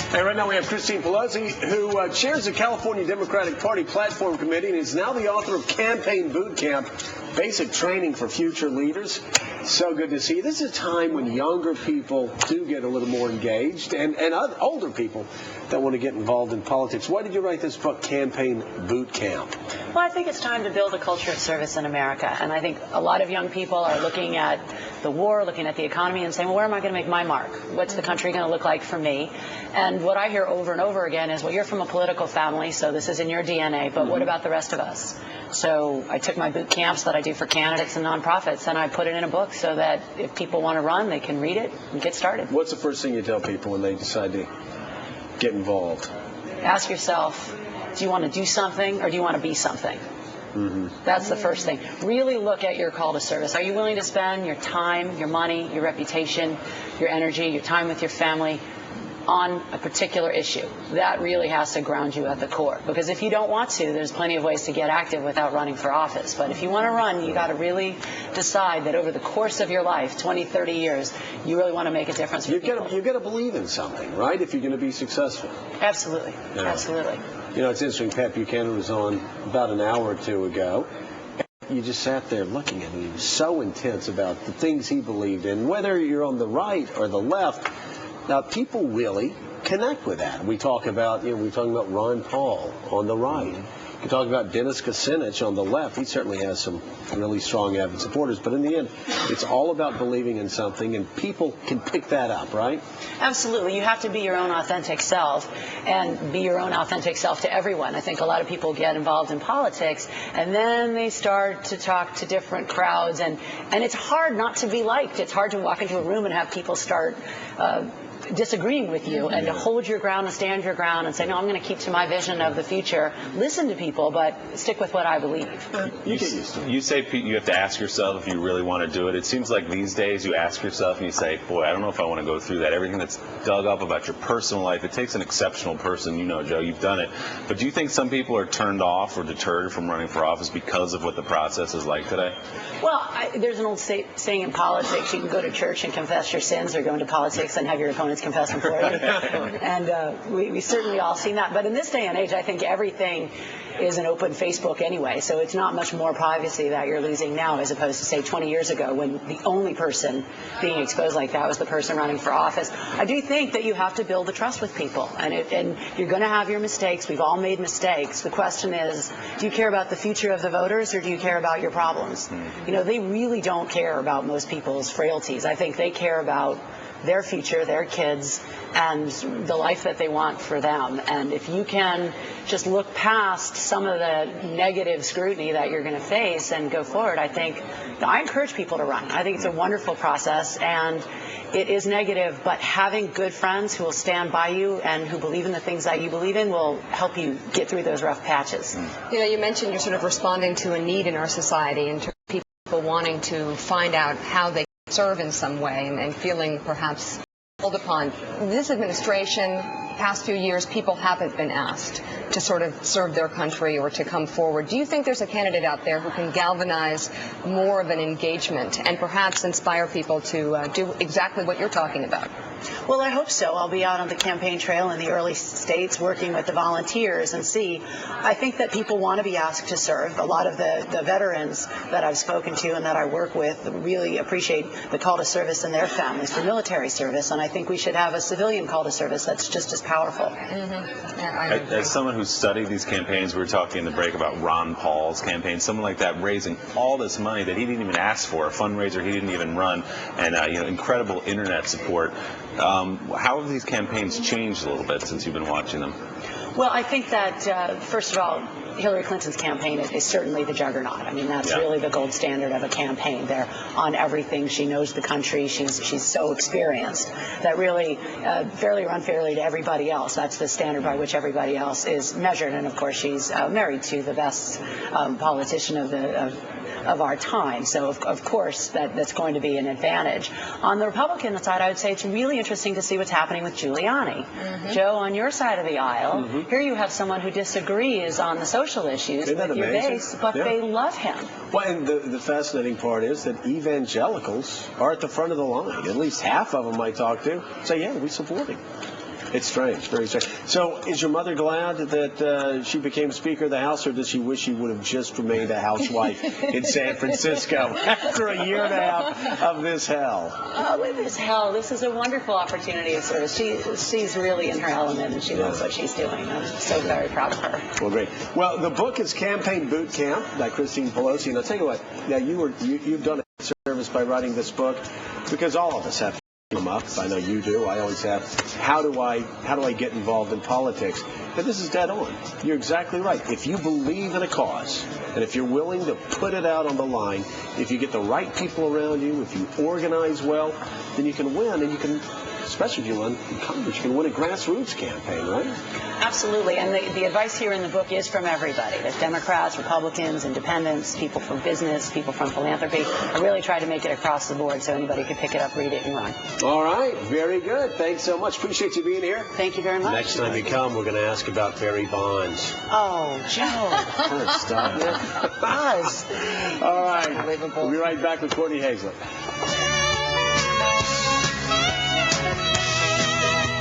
Hey, right now we have Christine Pelosi, who chairs the California Democratic Party Platform Committee and is now the author of Campaign Boot Camp, Basic Training for Future Leaders. So good to see you. This is a time when younger people do get a little more engaged and older people that want to get involved in politics. Why did you write this book, Campaign Boot Camp? Well, I think it's time to build a culture of service in America. And I think a lot of young people are looking at the war, looking at the economy and saying, well, where am I going to make my mark? What's the country going to look like for me? And what I hear over and over again is, well, you're from a political family, so this is in your DNA, but what about the rest of us? So I took my boot camps that I do for candidates and nonprofits, and I put it in a book so that if people want to run, they can read it and get started. What's the first thing you tell people when they decide to get involved? Ask yourself, do you want to do something or do you want to be something? That's the first thing. Really look at your call to service. Are you willing to spend your time, your money, your reputation, your energy, your time with your family on a particular issue? That really has to ground you at the core. Because if you don't want to, there's plenty of ways to get active without running for office. But if you want to run, you got to really decide that over the course of your life, 20, 30 years, you really want to make a difference for people. You've got to believe in something, right, if you're going to be successful. Absolutely. Yeah. Absolutely. You know, it's interesting. Pat Buchanan was on about an hour or two ago. You just sat there looking at him. He was so intense about the things he believed in, whether you're on the right or the left. Now, people really connect with that. We talk about, we're talking about Ron Paul on the right. We talk about Dennis Kucinich on the left. He certainly has some really strong avid supporters. But in the end, it's all about believing in something, and people can pick that up, right? Absolutely. You have to be your own authentic self and be your own authentic self to everyone. I think a lot of people get involved in politics, and then they start to talk to different crowds, and it's hard not to be liked. It's hard to walk into a room and have people start disagreeing with you, and to hold your ground and stand your ground and say, no, I'm going to keep to my vision of the future. Listen to people, but stick with what I believe. You say, Pete, you have to ask yourself if you really want to do it. It seems like these days you ask yourself and you say, boy, I don't know if I want to go through that. Everything that's dug up about your personal life, it takes an exceptional person. You know, Joe, you've done it. But do you think some people are turned off or deterred from running for office because of what the process is like today? Well, there's an old saying in politics, you can go to church and confess your sins, or go into politics and have your opponents confess them for you. And we certainly all seen that. But in this day and age, I think everything is an open Facebook anyway, so it's not much more privacy that you're losing now as opposed to, say, 20 years ago when the only person being exposed like that was the person running for office. I do think that you have to build the trust with people, and you're going to have your mistakes. We've all made mistakes. The question is, do you care about the future of the voters, or do you care about your problems? You know, they really don't care about most people's frailties. I think they care about their future, their kids, and the life that they want for them. And if you can just look past some of the negative scrutiny that you're going to face and go forward, I encourage people to run. I think it's a wonderful process, and it is negative, but having good friends who will stand by you and who believe in the things that you believe in will help you get through those rough patches. You know, you mentioned you're sort of responding to a need in our society in terms of people wanting to find out how they serve in some way and feeling perhaps called upon. This administration, past few years, people haven't been asked to sort of serve their country or to come forward. Do you think there's a candidate out there who can galvanize more of an engagement and perhaps inspire people to do exactly what you're talking about? Well, I hope so. I'll be out on the campaign trail in the early states working with the volunteers and see. I think that people want to be asked to serve. A lot of the veterans that I've spoken to and that I work with really appreciate the call to service in their families for military service, and I think we should have a civilian call to service that's just as powerful. As someone who's studied these campaigns, we were talking in the break about Ron Paul's campaign, someone like that raising all this money that he didn't even ask for, a fundraiser he didn't even run, and incredible internet support. How have these campaigns changed a little bit since you've been watching them? Well, I think that, first of all, Hillary Clinton's campaign is certainly the juggernaut. I mean, that's really the gold standard of a campaign. They're on everything. She knows the country. She's so experienced that really, fairly or unfairly to everybody else, that's the standard by which everybody else is measured. And, of course, she's married to the best politician of our time. So, of course, that's going to be an advantage. On the Republican side, I would say it's really interesting to see what's happening with Giuliani. Joe, on your side of the aisle, here you have someone who disagrees on the social issues with your base, but they love him. Well, and the fascinating part is that evangelicals are at the front of the line. At least half of them I talk to say, yeah, we support him. It's strange, very strange. So is your mother glad that she became Speaker of the House, or does she wish she would have just remained a housewife in San Francisco after a year and a half of this hell? Oh, it is hell. This is a wonderful opportunity of service. She's really in her element, and she knows what she's doing. I'm so very proud of her. Well, great. Well, the book is Campaign Boot Camp by Christine Pelosi. And I'll tell you what, now you've done a service by writing this book, because all of us have to come up. I know you do. I always have. How do I get involved in politics? And this is dead on. You're exactly right. If you believe in a cause, and if you're willing to put it out on the line, if you get the right people around you, if you organize well, then you can win, and you can, especially if you run in Congress, you can win a grassroots campaign, right? Absolutely. And the advice here in the book is from everybody. There's Democrats, Republicans, independents, people from business, people from philanthropy. I really try to make it across the board so anybody could pick it up, read it, and run. All right. Very good. Thanks so much. Appreciate you being here. Thank you very much. Next time you come, we're going to ask about Barry Bonds. Oh, Joe. Stop it. Buzz. All right. We'll be right back with Courtney Hazlett.